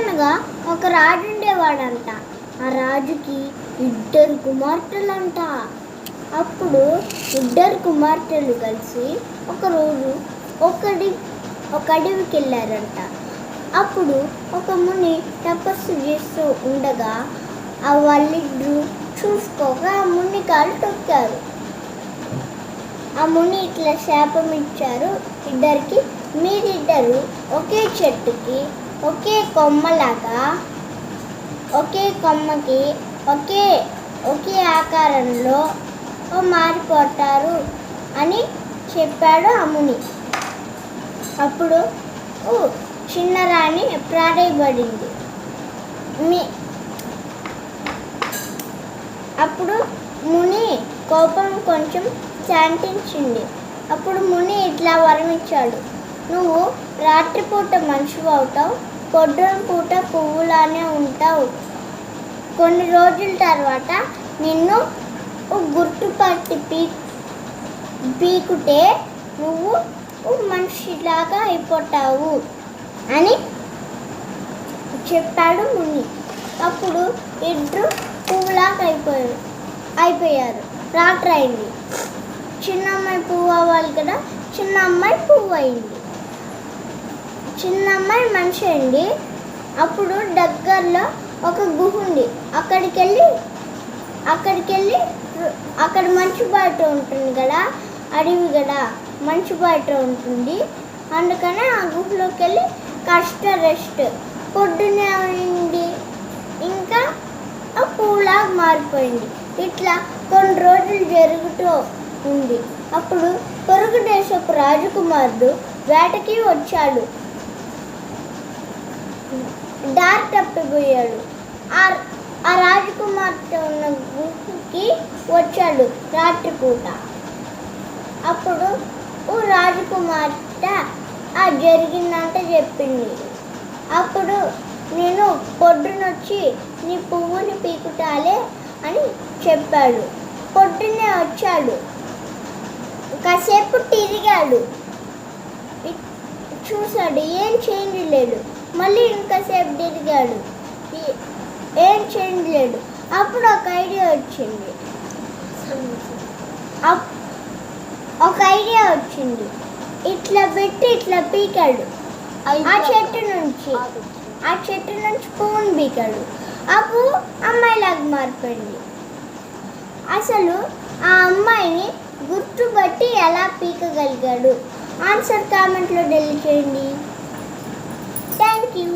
అనగనగా ఒక రాజు ఉండేవాడంట. ఆ రాజుకి 2 కుమార్తెలంట. అప్పుడు 2 కుమార్తెలు కలిసి ఒకరోజు ఒక అడవికి వెళ్ళారంట. అప్పుడు ఒక ముని తపస్సు చేస్తూ ఉండగా వాళ్ళిద్దరూ చూసుకోక ఆ ముని కాళ్ళు తొక్కారు. ఆ ముని ఇట్లా శాపం ఇచ్చారు ఇద్దరికి, మీరిద్దరు ఒకే చెట్టుకి ఒకే కొమ్మలాగా ఒకే కొమ్మకి ఒకే ఆకారంలో మారిపోతారు అని చెప్పాడు ఆ ముని. అప్పుడు చిన్న రాణి ప్రాధేయపడింది. అప్పుడు ముని కోపం కొంచెం శాంతించింది. అప్పుడు ముని ఇట్లా వరం ఇచ్చాడు, నువ్వు రాత్రిపూట మనిషివి అవుతావు, పొద్దున పూట పువ్వులానే ఉంటావు. కొన్ని రోజుల తర్వాత నిన్ను గుర్తుపట్టి పీకుతే నువ్వు మనిషిలాగా అయిపోతావు అని చెప్పాడు ముని. అప్పుడు ఇద్దరు పువ్వులాగా అయిపోయారు. రాత్రి అయింది. చిన్న అమ్మాయి పువ్వు అవ్వాలి కదా, చిన్న అమ్మాయి పువ్వు అయింది. చిన్న అమ్మాయి మనిషి అయింది. అప్పుడు దగ్గరలో ఒక గుహ ఉంది. అక్కడికి వెళ్ళి అక్కడ మంచు బయట ఉంటుంది కదా, అడవి కదా, మంచు బయట ఉంటుంది. అందుకని ఆ గుహలోకి వెళ్ళి రెస్ట్. పొద్దునే అయింది, ఇంకా ఆ పువ్వులాగా మారిపోయింది. ఇట్లా కొన్ని రోజులు జరుగుతూ ఉంది. అప్పుడు పొరుగు దేశపు రాజకుమారుడు వేటకి వచ్చాడు. దారి తప్పిపోయాడు. ఆ రాజకుమార్తె ఉన్న గుహకి వచ్చాడు రాత్రిపూట. అప్పుడు రాజకుమార్తె జరిగిందంటే చెప్పింది. అప్పుడు నేను పొద్దునొచ్చి నీ పువ్వుని పీకుతాలే అని చెప్పాడు. పొద్దున్నే వచ్చాడు, కాసేపు తిరిగాడు, చూశాడు, ఏం చేంజ్ లేదు. మళ్ళీ ఇంకాసేపు తిరిగాడు, ఏం చేంజ్ లేదు. అప్పుడు ఒక ఐడియా వచ్చింది. ఇట్లా పెట్టి ఇట్లా పీకాడు. ఆ చెట్టు నుంచి పువ్వుని పీకాడు. ఆ పువ్వు అమ్మాయిలాగా మారిపోయింది. అసలు ఆ అమ్మాయిని గుర్తుపట్టి ఎలా పీకగలిగాడు? ఆన్సర్ కామెంట్లో తెలియచేయండి. Thank you.